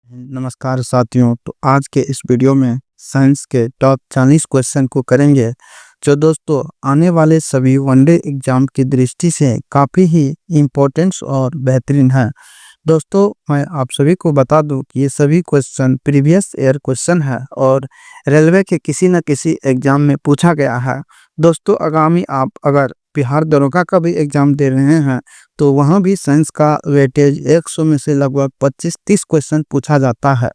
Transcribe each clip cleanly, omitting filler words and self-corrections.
नमस्कार साथियों। तो आज के इस वीडियो में साइंस के टॉप 40 क्वेश्चन को करेंगे, जो दोस्तों आने वाले सभी वनडे एग्जाम की दृष्टि से काफ़ी ही इम्पोर्टेंट और बेहतरीन है। दोस्तों मैं आप सभी को बता दूं कि ये सभी क्वेश्चन प्रीवियस ईयर क्वेश्चन है और रेलवे के किसी न किसी एग्जाम में पूछा गया है। दोस्तों आगामी आप अगर बिहार दरोगा का भी एग्जाम दे रहे हैं तो वहाँ भी साइंस का वेटेज 100 में से लगभग 25-30 क्वेश्चन पूछा जाता है,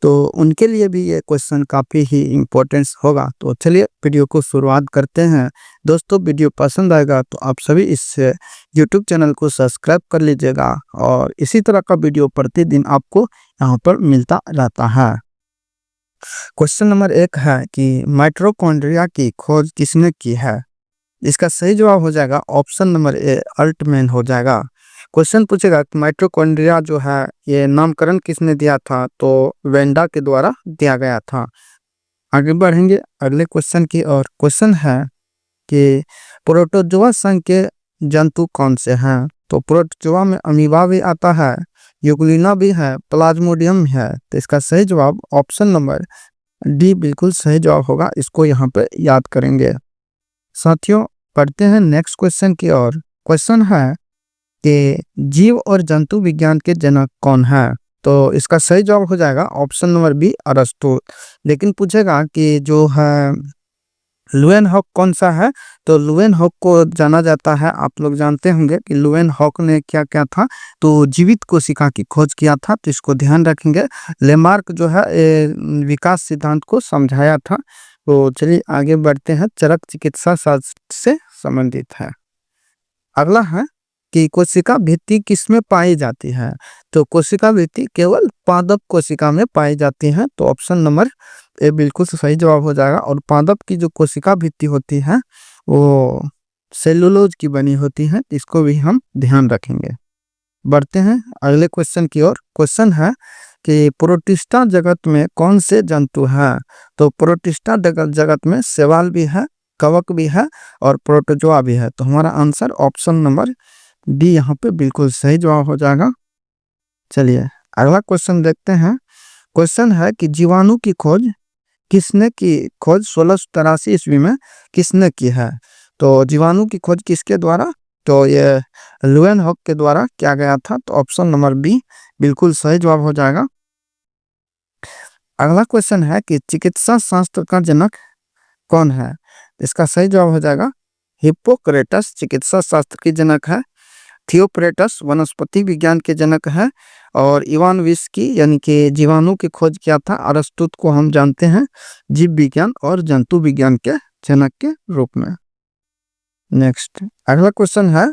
तो उनके लिए भी ये क्वेश्चन काफ़ी ही इम्पोर्टेंस होगा। तो चलिए वीडियो को शुरुआत करते हैं। दोस्तों वीडियो पसंद आएगा तो आप सभी इस यूट्यूब चैनल को सब्सक्राइब कर लीजिएगा और इसी तरह का वीडियो प्रतिदिन आपको यहाँ पर मिलता रहता है। क्वेश्चन नंबर 1 है कि माइटोकॉन्ड्रिया की खोज किसने की है। इसका सही जवाब हो जाएगा ऑप्शन नंबर ए, अल्टमैन हो जाएगा। क्वेश्चन पूछेगा कि माइटोकॉन्ड्रिया जो है ये नामकरण किसने दिया था, तो वेंडा के द्वारा दिया गया था। आगे बढ़ेंगे अगले क्वेश्चन की और क्वेश्चन है कि प्रोटोजोआ संघ के जंतु कौन से हैं। तो प्रोटोजोआ में अमीबा भी आता है, यूग्लिना भी है, प्लाज्मोडियम है। तो इसका सही जवाब ऑप्शन नंबर डी बिल्कुल सही जवाब होगा। इसको यहाँ पे याद करेंगे। साथियों पढ़ते हैं नेक्स्ट क्वेश्चन की ओर। क्वेश्चन है कि जीव और जंतु विज्ञान के जनक कौन है। तो इसका सही जवाब हो जाएगा ऑप्शन नंबर बी, अरस्तु। लेकिन पूछेगा कि जो है लुएनहॉक कौन सा है। तो लुएनहॉक को जाना जाता है, आप लोग जानते होंगे कि लुएनहॉक ने क्या क्या था, तो जीवित कोशिका की खोज किया था। तो इसको ध्यान रखेंगे। लेमार्क जो है विकास सिद्धांत को समझाया था। तो चलिए आगे बढ़ते हैं। चरक चिकित्सा शास्त्र से संबंधित है। अगला है कि कोशिका भित्ति किसमें पाई जाती है। तो कोशिका भित्ति केवल पादप कोशिका में पाई जाती है। तो ऑप्शन नंबर ए बिल्कुल सही जवाब हो जाएगा। और पादप की जो कोशिका भित्ति होती है वो सेलुलोज की बनी होती है। इसको भी हम ध्यान रखेंगे। बढ़ते हैं अगले क्वेश्चन की ओर। क्वेश्चन है कि प्रोटिस्टा जगत में कौन से जंतु हैं। तो प्रोटिस्टा जगत में शैवाल भी है, कवक भी है और प्रोटोजोआ भी है। तो हमारा आंसर ऑप्शन नंबर डी यहाँ पे बिल्कुल सही जवाब हो जाएगा। चलिए अगला क्वेश्चन देखते हैं। क्वेश्चन है कि जीवाणु की खोज 1683 ईस्वी में किसने की है। तो जीवाणु की खोज किसके द्वारा, तो ये लुएनहॉक के द्वारा किया गया था। तो ऑप्शन नंबर बी बिल्कुल सही जवाब हो जाएगा। अगला क्वेश्चन है कि चिकित्सा शास्त्र का जनक कौन है। इसका सही जवाब हो जाएगा हिप्पोक्रेटस चिकित्सा शास्त्र की जनक है। थियोप्रेटस वनस्पति विज्ञान के जनक है और इवान विस्की यानी कि जीवाणु की खोज किया था। अरस्तु को हम जानते हैं जीव विज्ञान और जंतु विज्ञान के जनक के रूप में। नेक्स्ट अगला क्वेश्चन है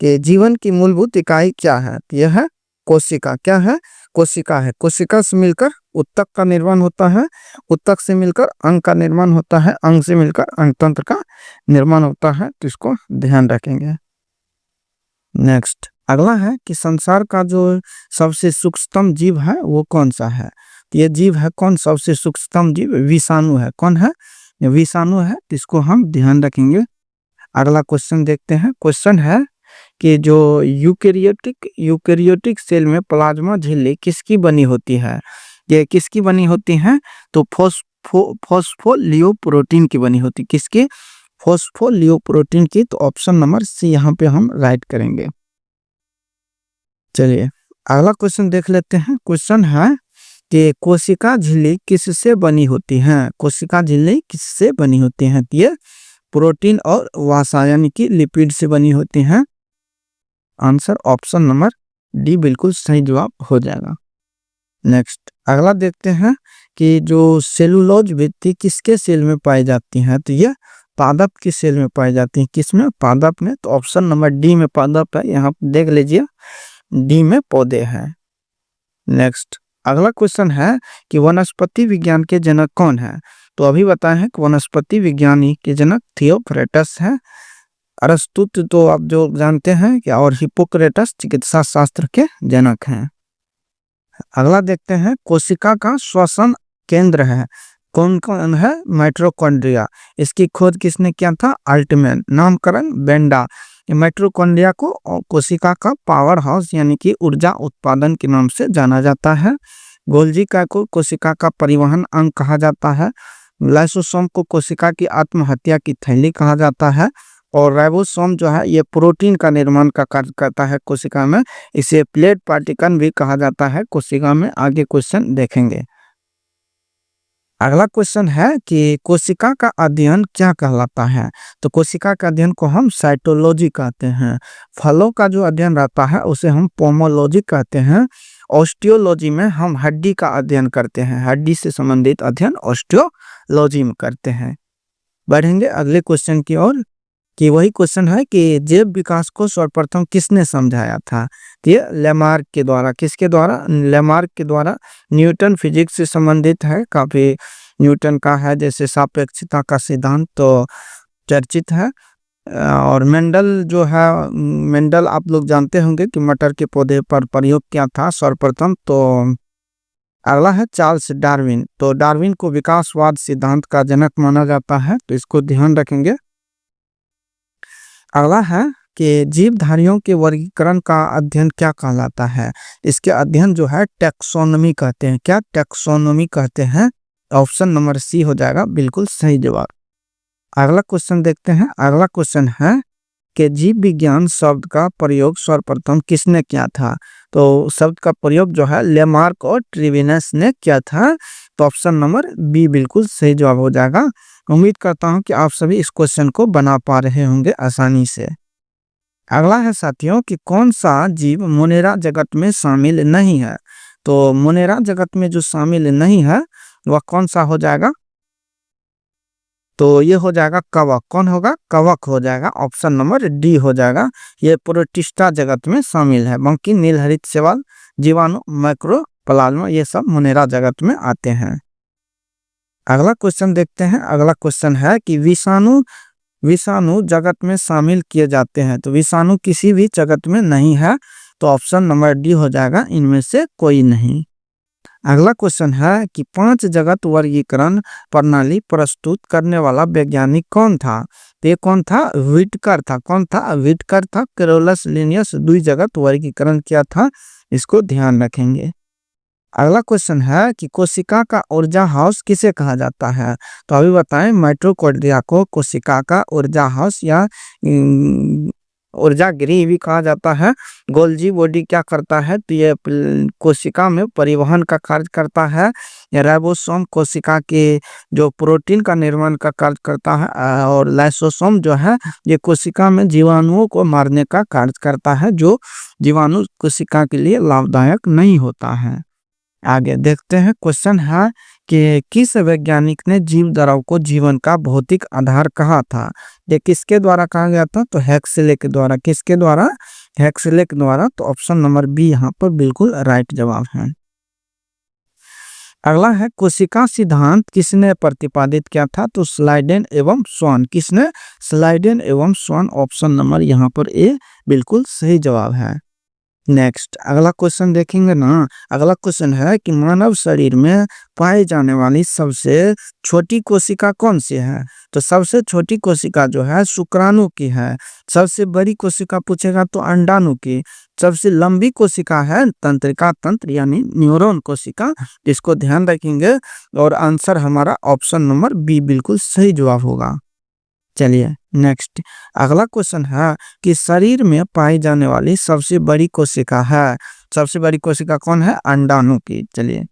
कि जीवन की मूलभूत इकाई क्या है। यह है कोशिका। क्या है, कोशिका है। कोशिका से मिलकर उत्तक का निर्माण होता है, उत्तक से मिलकर अंग का निर्माण होता है, अंग से मिलकर अंगतंत्र का निर्माण होता है। तो इसको ध्यान रखेंगे। नेक्स्ट अगला है कि संसार का जो सबसे सूक्ष्मतम जीव है वो कौन सा है। ये जीव है कौन, सबसे सूक्ष्मतम जीव विषाणु है। कौन है, विषाणु है। तो इसको हम ध्यान रखेंगे। अगला क्वेश्चन देखते हैं। क्वेश्चन है कि जो यूकेरियोटिक सेल में प्लाज्मा झिल्ली किसकी बनी होती है। ये किसकी बनी होती है, तो फॉस्फोलियोप्रोटीन की बनी होती। किसकी, फॉस्फोलियोप्रोटीन की। तो ऑप्शन नंबर सी यहाँ पे हम राइट करेंगे। चलिए अगला क्वेश्चन देख लेते हैं। क्वेश्चन है कि कोशिका झिल्ली किससे बनी होती है। कोशिका झिल्ली किससे बनी होती है। ये प्रोटीन और वसा यानी कि लिपिड से बनी होती हैं। आंसर ऑप्शन नंबर डी बिल्कुल सही जवाब हो जाएगा। नेक्स्ट अगला देखते हैं कि जो सेलुलोज भित्ति किसके सेल में पाई जाती है। तो ये पादप की सेल में पाई जाती है। किसमें, पादप में। तो ऑप्शन नंबर डी में पादप है। यहाँ देख लीजिए डी में पौधे हैं। नेक्स्ट अगला क्वेश्चन है कि वनस्पति विज्ञान के जनक कौन है। तो अभी बताए हैं कि वनस्पति विज्ञानी के जनक थियोफ्रेटस है। अरस्तु तो आप जो जानते हैं कि और हिप्पोक्रेटस चिकित्सा शास्त्र के जनक हैं। अगला देखते हैं कोशिका का श्वसन केंद्र है कौन कौन है, माइटोकॉन्ड्रिया। इसकी खोज किसने किया था, अल्टमैन। नामकरण वेंडा। माइटोकॉन्ड्रिया को कोशिका का पावर हाउस यानी कि ऊर्जा उत्पादन के नाम से जाना जाता है। गोल्जी को कोशिका का परिवहन अंग कहा जाता है। लाइसोसोम को कोशिका की आत्महत्या की थैली कहा जाता है। और राइबोसोम जो है ये प्रोटीन का निर्माण का कार्य करता है कोशिका में। इसे प्लेट पार्टिकल भी कहा जाता है कोशिका में। आगे क्वेश्चन देखेंगे। अगला क्वेश्चन है कि कोशिका का अध्ययन क्या कहलाता है। तो कोशिका का अध्ययन को हम साइटोलॉजी कहते हैं। फलों का जो अध्ययन रहता है उसे हम पोमोलॉजी कहते हैं। ऑस्टियोलॉजी में हम हड्डी का अध्ययन करते हैं। हड्डी से संबंधित अध्ययन ऑस्टियोलॉजी में करते हैं। बढ़ेंगे अगले क्वेश्चन की ओर कि वही क्वेश्चन है कि जैव विकास को सर्वप्रथम किसने समझाया था। तो ये लेमार्क के द्वारा। किसके द्वारा? लेमार्क के द्वारा। न्यूटन फिजिक्स से संबंधित है काफी। न्यूटन का है जैसे सापेक्षता का सिद्धांत तो चर्चित है। और मेंडल जो है, मेंडल आप लोग जानते होंगे कि मटर के पौधे पर प्रयोग किया था सर्वप्रथम। तो अगला है चार्ल्स डार्विन। तो डार्विन को विकासवाद सिद्धांत का जनक माना जाता है, तो इसको ध्यान रखेंगे। अगला है कि जीवधारियों के वर्गीकरण का अध्ययन क्या कहलाता है। इसके अध्ययन जो है टैक्सोनॉमी कहते हैं। क्या? टैक्सोनॉमी कहते हैं। ऑप्शन नंबर सी हो जाएगा बिल्कुल सही जवाब। अगला क्वेश्चन देखते हैं। अगला क्वेश्चन है कि जीव विज्ञान शब्द का प्रयोग सर्वप्रथम किसने किया था। तो शब्द का प्रयोग जो है लेमार्क और ट्रिविनस ने किया था। तो ऑप्शन नंबर बी बिल्कुल सही जवाब हो जाएगा। उम्मीद करता हूं कि आप सभी इस क्वेश्चन को बना पा रहे होंगे आसानी से। अगला है साथियों कि कौन सा जीव मोनेरा जगत में शामिल नहीं है। तो मोनेरा जगत में जो शामिल नहीं है वह कौन सा हो जाएगा। तो ये हो जाएगा कवक। कौन होगा? कवक हो जाएगा। ऑप्शन नंबर डी हो जाएगा। ये प्रोटिस्टा जगत में शामिल है। बाकी नीलहरित शैवाल, जीवाणु, माइक्रोप्लाज्मा ये सब मोनेरा जगत में आते हैं। अगला क्वेश्चन देखते हैं। अगला क्वेश्चन है कि विषाणु जगत में शामिल किए जाते हैं। तो विषाणु किसी भी जगत में नहीं है। तो ऑप्शन नंबर डी हो जाएगा, इनमें से कोई नहीं। अगला क्वेश्चन है कि 5 जगत वर्गीकरण प्रणाली प्रस्तुत करने वाला वैज्ञानिक कौन था। तो ये कौन था? व्हिटकर था। कौन था? व्हिटकर था। कैरोलस लिनियस 2 जगत वर्गीकरण किया था। इसको ध्यान रखेंगे। अगला क्वेश्चन है कि कोशिका का ऊर्जा हाउस किसे कहा जाता है। तो अभी बताएं, माइटोकॉन्ड्रिया को कोशिका का ऊर्जा हाउस या ऊर्जा गृह भी कहा जाता है। गोल्जी बॉडी क्या करता है? तो ये कोशिका में परिवहन का कार्य करता है। राइबोसोम कोशिका के जो प्रोटीन का निर्माण का कार्य करता है। और लाइसोसोम जो है ये कोशिका में जीवाणुओं को मारने का कार्य करता है, जो जीवाणु कोशिका के लिए लाभदायक नहीं होता है। आगे देखते हैं। क्वेश्चन है कि किस वैज्ञानिक ने जीव द्रव को जीवन का भौतिक आधार कहा था। ये किसके द्वारा कहा गया था? तो हेक्सले के द्वारा। किसके द्वारा? हेक्सले के द्वारा। तो ऑप्शन नंबर बी यहाँ पर बिल्कुल राइट जवाब है। अगला है कोशिका सिद्धांत किसने प्रतिपादित किया था। तो स्लाइडेन एवं स्वान। किसने? स्लाइडेन एवं स्वान। ऑप्शन नंबर यहाँ पर ए बिल्कुल सही जवाब है। नेक्स्ट अगला क्वेश्चन देखेंगे ना। अगला क्वेश्चन है कि मानव शरीर में पाई जाने वाली सबसे छोटी कोशिका कौन सी है। तो सबसे छोटी कोशिका जो है शुक्राणु की है। सबसे बड़ी कोशिका पूछेगा तो अंडाणु की। सबसे लंबी कोशिका है तंत्रिका तंत्र यानी न्यूरॉन कोशिका। इसको ध्यान रखेंगे और आंसर हमारा ऑप्शन नंबर बी बिल्कुल सही जवाब होगा। चलिए नेक्स्ट अगला क्वेश्चन है कि शरीर में पाई जाने वाली सबसे बड़ी कोशिका है। सबसे बड़ी कोशिका कौन है? अंडाणु की। चलिए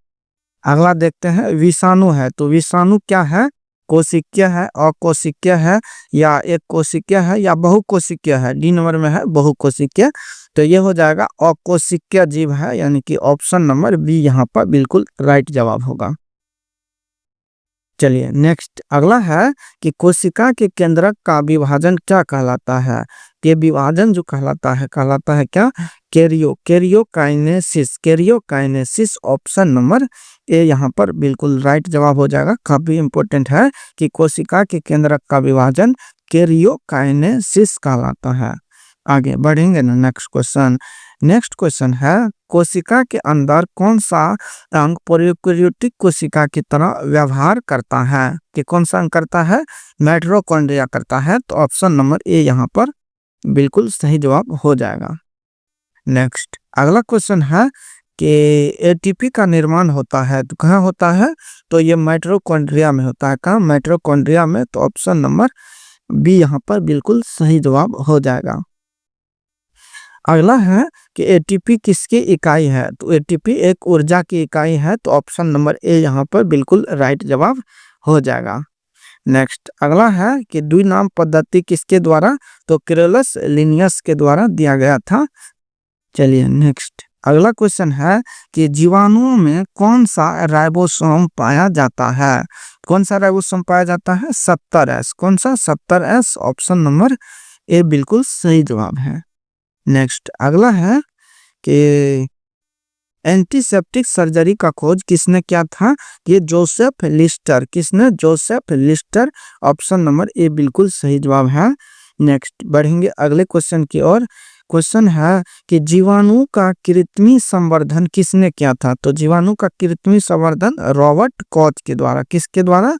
अगला देखते हैं। विषाणु है। तो विषाणु क्या है? कोशिकीय है, अकोशिकीय है, या एक कोशिकीय है, या बहुकोशिकीय है। डी नंबर में है बहुकोशिकीय। तो ये हो जाएगा अकोशिकीय जीव है, यानी कि ऑप्शन नंबर बी यहाँ पर बिल्कुल राइट जवाब होगा। चलिए नेक्स्ट अगला है कि कोशिका के केंद्रक का विभाजन क्या कहलाता है। ये विभाजन जो कहलाता है क्या? Karyokinesis. Karyokinesis option number A यहाँ पर बिल्कुल राइट जवाब हो जाएगा। काफी इंपॉर्टेंट है कि कोशिका के केंद्रक का विभाजन कैरियोकाइनेसिस कहलाता है। आगे बढ़ेंगे ना। नेक्स्ट क्वेश्चन है कोशिका के अंदर कौन सा अंग प्रोकैरियोटिक कोशिका की तरह व्यवहार करता है। कि कौन सा अंग करता है? माइटोकॉन्ड्रिया करता है। तो ऑप्शन नंबर ए यहाँ पर बिल्कुल सही जवाब हो जाएगा। नेक्स्ट अगला क्वेश्चन है कि एटीपी का निर्माण होता है, तो कहाँ होता है? तो ये माइटोकॉन्ड्रिया में होता है। कहाँ? माइटोकॉन्ड्रिया में। तो ऑप्शन नंबर बी यहाँ पर बिल्कुल सही जवाब हो जाएगा। अगला है कि एटीपी किसकी इकाई है? तो एटीपी एक ऊर्जा की इकाई है। तो ऑप्शन नंबर ए यहाँ पर बिल्कुल राइट जवाब हो जाएगा। नेक्स्ट अगला है कि द्विनाम पद्धति किसके द्वारा? तो कैरोलस लिनियस के द्वारा दिया गया था। चलिए नेक्स्ट अगला क्वेश्चन है कि जीवाणुओं में कौन सा राइबोसोम पाया जाता है? कौन सा राइबोसोम पाया जाता है? 70S। कौन सा? 70S। ऑप्शन नंबर ए बिल्कुल सही जवाब है। नेक्स्ट अगला है कि एंटीसेप्टिक सर्जरी का खोज किसने किया था? ये जोसेफ लिस्टर। किसने? Joseph Lister. Option number A बिल्कुल सही जवाब है। नेक्स्ट बढ़ेंगे अगले क्वेश्चन की ओर। क्वेश्चन है कि जीवाणु का कृत्रिम संवर्धन किसने किया था? तो जीवाणु का कृत्रिम संवर्धन रॉबर्ट कोच के द्वारा। किसके द्वारा?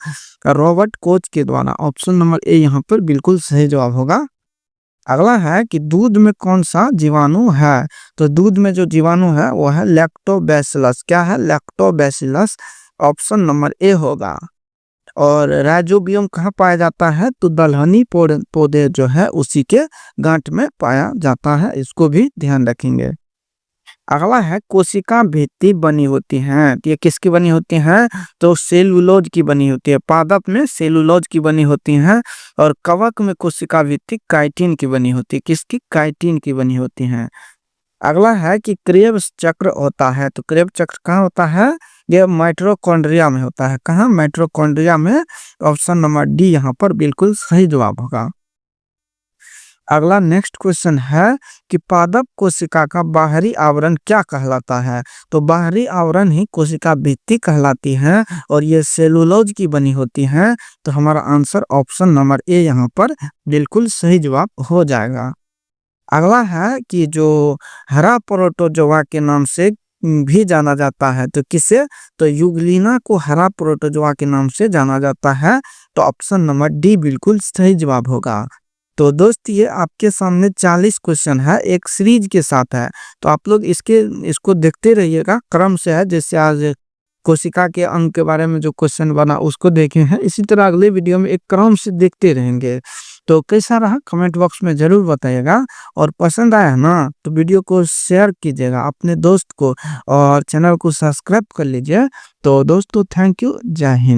रॉबर्ट कोच के द्वारा। ऑप्शन नंबर ए यहाँ पर बिल्कुल सही जवाब होगा। अगला है कि दूध में कौन सा जीवाणु है? तो दूध में जो जीवाणु है वो है लैक्टोबैसिलस। क्या है? लैक्टोबैसिलस। ऑप्शन नंबर ए होगा। और राइजोबियम कहाँ पाया जाता है? तो दलहनी पौधे जो है उसी के गांठ में पाया जाता है। इसको भी ध्यान रखेंगे। अगला है कोशिका भित्ति बनी होती है। ये किसकी बनी होती हैं? तो सेलुलोज की बनी होती है। पादप में सेलुलोज की बनी होती हैं और कवक में कोशिका भित्ति काइटिन की बनी होती है। किसकी? काइटिन की बनी होती हैं। अगला है कि क्रेब्स चक्र होता है। तो क्रेब्स चक्र कहाँ होता है? ये माइटोकॉन्ड्रिया में होता है। कहाँ? माइटोकॉन्ड्रिया में। ऑप्शन नंबर डी यहाँ पर बिल्कुल सही जवाब होगा। अगला नेक्स्ट क्वेश्चन है कि पादप कोशिका का बाहरी आवरण क्या कहलाता है? तो बाहरी आवरण ही कोशिका भित्ति कहलाती है और ये सेलुलोज की बनी होती है। तो हमारा आंसर ऑप्शन नंबर ए यहाँ पर बिल्कुल सही जवाब हो जाएगा। अगला है कि जो हरा प्रोटोजोआ के नाम से भी जाना जाता है। तो किसे? तो यूग्लिना को हरा प्रोटोजोआ के नाम से जाना जाता है। तो ऑप्शन नंबर डी बिल्कुल सही जवाब होगा। तो दोस्त ये आपके सामने 40 क्वेश्चन है, एक सीरीज के साथ है। तो आप लोग इसको देखते रहिएगा। क्रम से है, जैसे आज कोशिका के अंग के बारे में जो क्वेश्चन बना उसको देखे हैं, इसी तरह अगले वीडियो में एक क्रम से देखते रहेंगे। तो कैसा रहा कमेंट बॉक्स में जरूर बताइएगा। और पसंद आया ना तो वीडियो को शेयर कीजिएगा अपने दोस्त को और चैनल को सब्सक्राइब कर लीजिए। तो दोस्तों थैंक यू। जय हिंद।